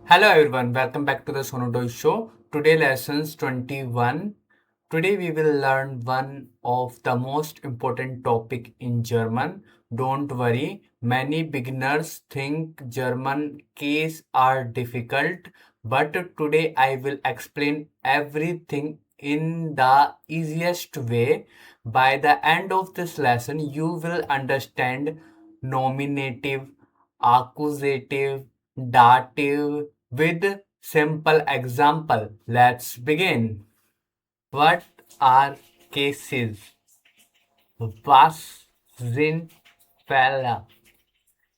Hello everyone, welcome back to the Sonotoy Show. Today lessons 21. Today we will learn one of the most important topic in German. Don't worry, many beginners think German keys are difficult, but today I will explain everything in the easiest way. By the end of this lesson, you will understand nominative, accusative, dative with simple example. Let's begin. What are cases? Was sind Fälle?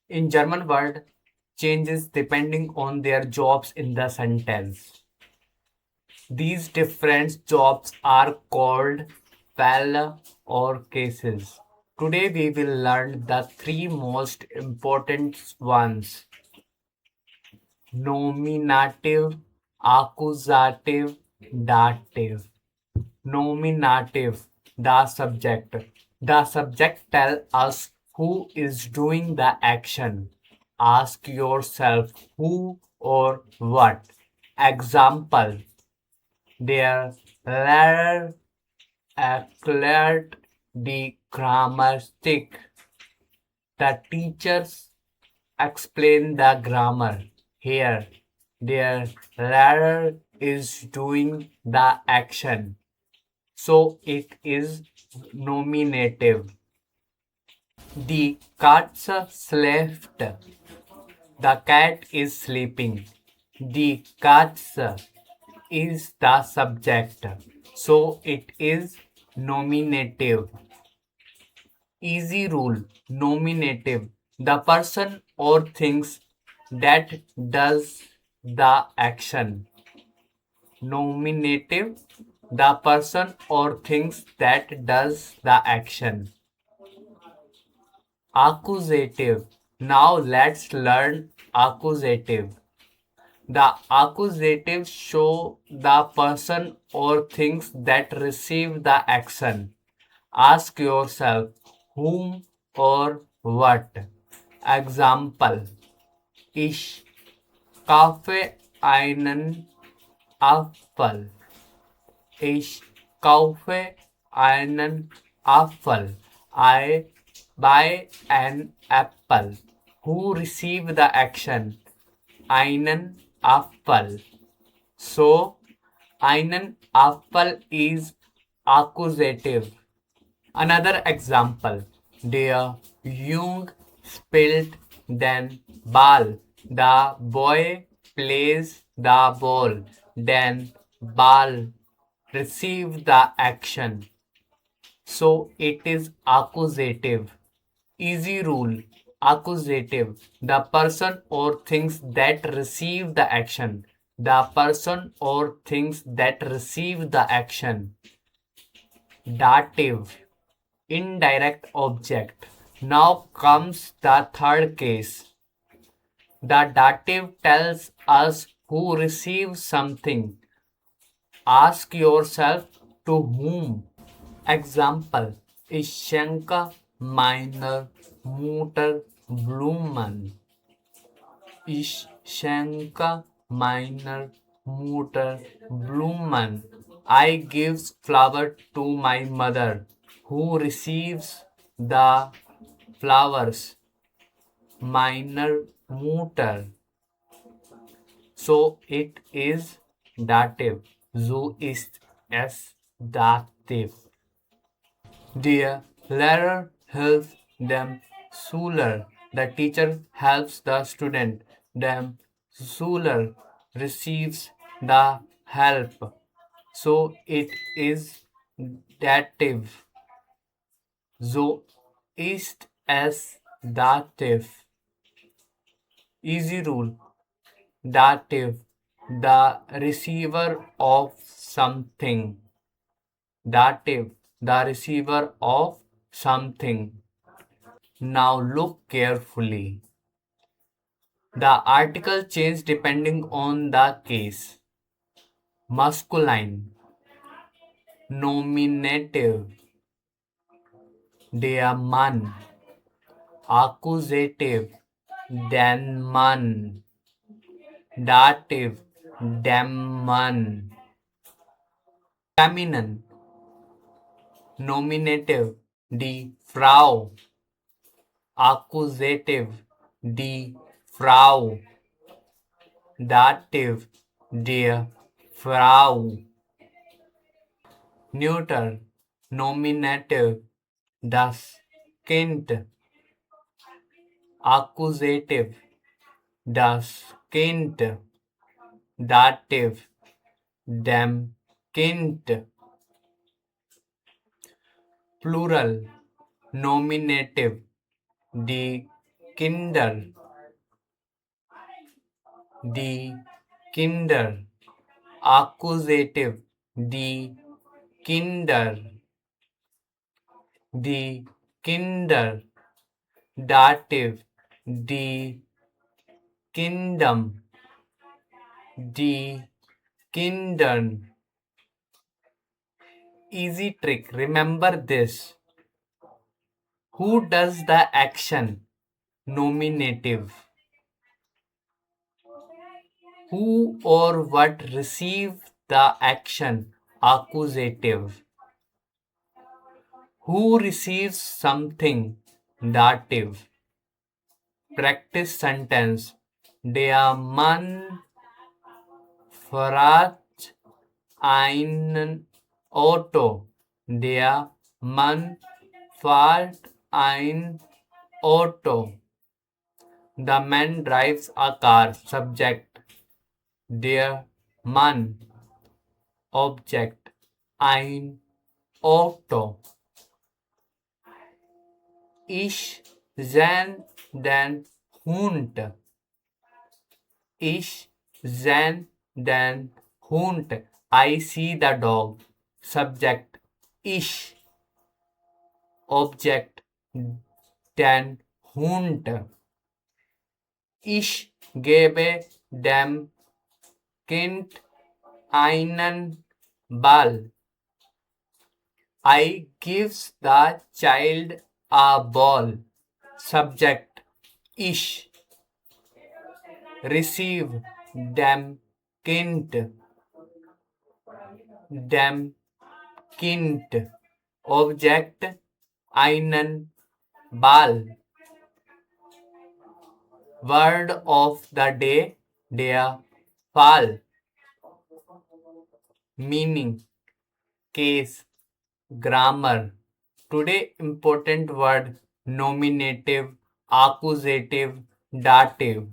In German word changes depending on their jobs in the sentence. These different jobs are called Fälle or cases. Today we will learn the three most important ones: nominative, accusative, dative. Nominative, the subject. The subject tells us who is doing the action. Ask yourself who or what. Example: Der Lehrer erklärt die Grammatik. The teachers explain the grammar. Here, their leader is doing the action, so it is nominative. The cat slept. The cat is sleeping. The cat is the subject, so it is nominative. Easy rule: nominative, the person or things that does the action. Nominative, the person or things that does the action. Accusative. Now let's learn accusative. The accusative show the person or things that receive the action. Ask yourself whom or what. Example: Ich kaufe einen Apfel. Ich kaufe einen Apfel. I buy an apple. Who receive the action? Einen Apfel. So, einen Apfel is accusative. Another example: Der Jung spielt den Ball. The boy plays the ball. Den Ball. Receive the action. So it is accusative. Easy rule: accusative, the person or things that receive the action. The person or things that receive the action. Dative, indirect object. Now comes the third case. The dative tells us who receives something. Ask yourself to whom. Example: Ich schenke meiner Mutter Blumen. Ich schenke meiner Mutter Blumen. I give flower to my mother. Who receives the flowers? Meiner Mutter. So it is dative. So ist es dative. Der Lehrer helps dem Schüler. The teacher helps the student. The Schüler receives the help. So it is dative. So ist es dative. Easy rule: dative, the receiver of something. Dative, the receiver of something. Now look carefully. The article changes depending on the case. Masculine, nominative, der Mann. Accusative, den Mann. Dative, demon. Feminine, nominative, die Frau. Accusative, die Frau. Dative, der Frau. Neuter, nominative, das Kind. Accusative, das Kind. Dative, dem Kind. Plural, nominative, die Kinder. Die Kinder. Accusative, die Kinder. Die Kinder. Dative, die Kingdom. Die Kindern. Easy trick. Remember this. Who does the action? Nominative. Who or what receive the action? Accusative. Who receives something? Dative. Practice sentence. Der Mann fährt ein Auto. Der Mann fährt ein Auto. The man drives a car. Subject. Der Mann. Object. Ein Auto. Ich sehe den Hund. Ich sehe den Hund. I see the dog. Subject. Ich. Object. Den Hund. Ich gebe dem Kind einen Ball. I gives the child a ball. Subject. Ich. Receive dem Kind. Dem Kind. Object. Einen Ball. Word of the day. Der Fall. Meaning. Case. Grammar. Today important word nominative, accusative, dative.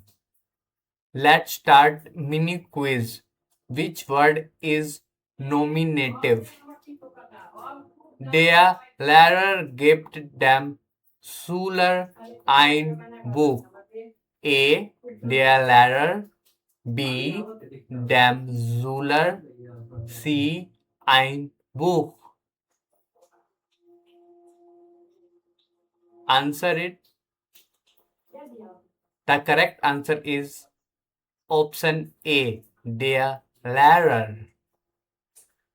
Let's start mini quiz. Which word is nominative? Der Lehrer gibt dem Schüler ein Buch. A. Der Lehrer. B. Dem Schüler. C. Ein Buch. Answer it. The correct answer is option A. Der Lehrer.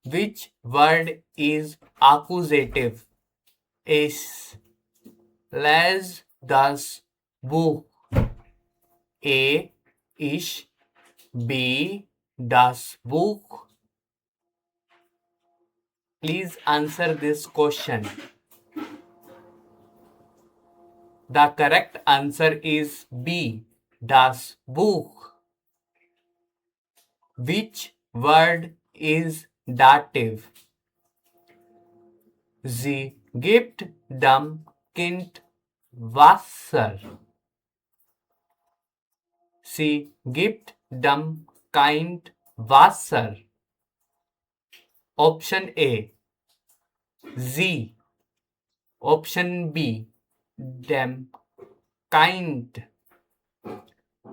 Which word is accusative? Ich lese das Buch. A. Ich. B. Das Buch. Please answer this question. The correct answer is B. Das Buch. Which word is dative? Sie gibt dem Kind Wasser. Sie gibt dem Kind Wasser. Option A. Sie. Option B. Dem Kind.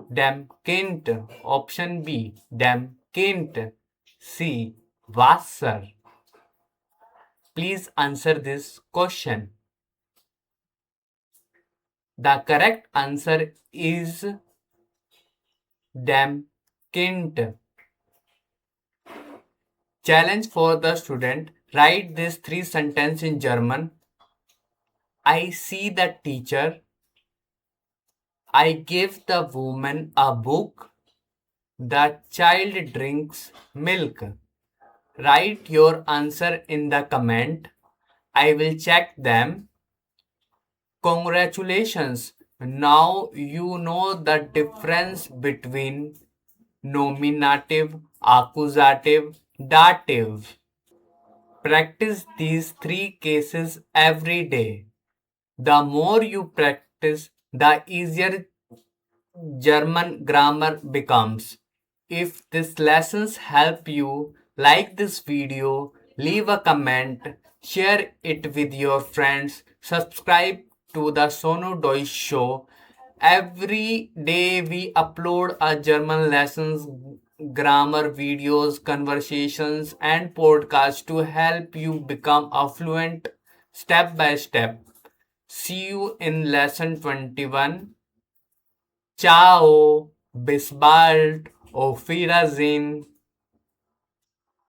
Dem Kind. Option B. Dem Kind. C. Wasser. Please answer this question. The correct answer is dem Kind. Challenge for the student. Write these 3 sentences in German. I see the teacher. I give the woman a book. The child drinks milk. Write your answer in the comment. I will check them. Congratulations! Now you know the difference between nominative, accusative, dative. Practice these three cases every day. The more you practice, the easier German grammar becomes. If these lessons help you, like this video, leave a comment, share it with your friends, subscribe to the Sono Deutsch show. Every day we upload a German lessons, grammar videos, conversations, and podcasts to help you become a fluent step by step. See you in lesson 21. Ciao, bis bald, auf Wiedersehen.